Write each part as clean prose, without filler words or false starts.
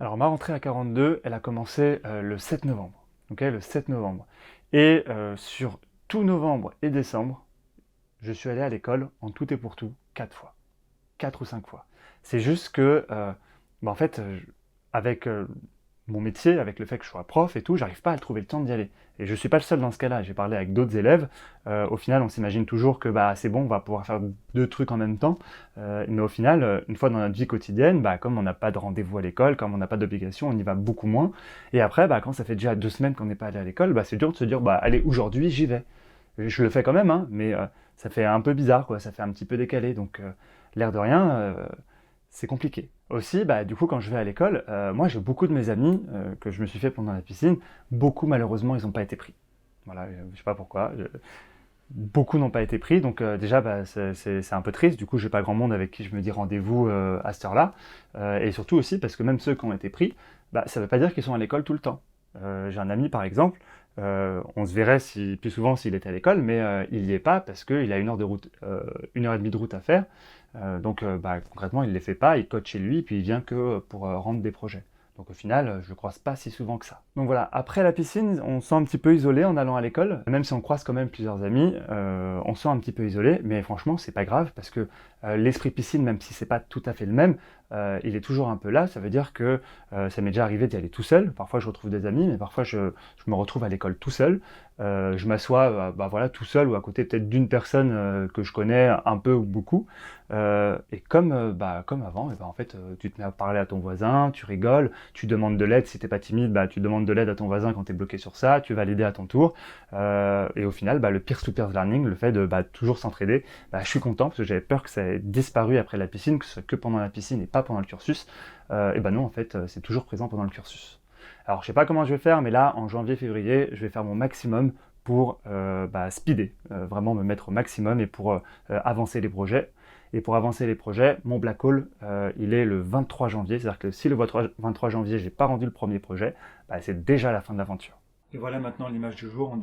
Alors ma rentrée à 42, elle a commencé le 7 novembre. Ok, le 7 novembre. Et sur tout novembre et décembre, je suis allé à l'école en tout et pour tout 4 fois. 4 ou 5 fois. C'est juste que, en fait, avec mon métier, avec le fait que je sois prof et tout, j'arrive pas à trouver le temps d'y aller. Et je suis pas le seul dans ce cas-là. J'ai parlé avec d'autres élèves. Au final, on s'imagine toujours que bah, c'est bon, on va pouvoir faire deux trucs en même temps. Mais au final, une fois dans notre vie quotidienne, bah, comme on n'a pas de rendez-vous à l'école, comme on n'a pas d'obligation, on y va beaucoup moins. Et après, bah, quand ça fait déjà 2 semaines qu'on n'est pas allé à l'école, bah, c'est dur de se dire, bah, allez, aujourd'hui, j'y vais. Je le fais quand même, hein, mais ça fait un peu bizarre, quoi. Ça fait un petit peu décalé. Donc, l'air de rien, c'est compliqué. Aussi, bah, du coup, quand je vais à l'école, moi j'ai beaucoup de mes amis que je me suis fait pendant la piscine. Beaucoup, malheureusement, ils n'ont pas été pris. Voilà, je sais pas pourquoi. Beaucoup n'ont pas été pris, donc déjà, bah, c'est un peu triste. Du coup, j'ai pas grand monde avec qui je me dis rendez-vous à cette heure-là. Et surtout aussi parce que même ceux qui ont été pris, bah, ça veut pas dire qu'ils sont à l'école tout le temps. J'ai un ami, par exemple, on se verrait plus souvent s'il était à l'école, mais il n'y est pas parce qu'il a 1 heure de route, 1 heure et demie de route à faire. Bah, concrètement, il ne les fait pas, il coach chez lui, puis il vient que pour rendre des projets. Donc au final, je ne le croise pas si souvent que ça. Donc voilà, après la piscine, on se sent un petit peu isolé en allant à l'école. Même si on croise quand même plusieurs amis, on se sent un petit peu isolé, mais franchement, c'est pas grave parce que l'esprit piscine, même si c'est pas tout à fait le même, il est toujours un peu là. Ça veut dire que ça m'est déjà arrivé d'y aller tout seul. Parfois, je retrouve des amis, mais parfois, je me retrouve à l'école tout seul. Je m'assois bah, voilà, tout seul ou à côté peut-être d'une personne que je connais un peu ou beaucoup. Et comme avant, et ben, en fait, tu te mets à parler à ton voisin, tu rigoles, tu demandes de l'aide. Si t'es pas timide, bah, tu demandes de l'aide à ton voisin quand tu es bloqué sur ça, tu vas l'aider à ton tour. Et au final, bah, le peer-to-peer learning, le fait de bah, toujours s'entraider, bah, je suis content parce que j'avais peur que ça ait disparu après la piscine, que ce soit que pendant la piscine et pas pendant le cursus. Et ben non, en fait, c'est toujours présent pendant le cursus. Alors, je sais pas comment je vais faire, mais là, en janvier-février, je vais faire mon maximum pour bah, speeder, vraiment me mettre au maximum et pour avancer les projets. Et pour avancer les projets, mon black hole, il est le 23 janvier. C'est-à-dire que si le 23 janvier, j'ai pas rendu le premier projet, bah, c'est déjà la fin de l'aventure. Et voilà maintenant l'image du jour, on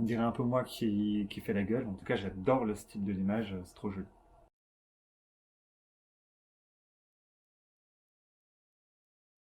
dirait un peu moi qui fait la gueule. En tout cas, j'adore le style de l'image, c'est trop joli.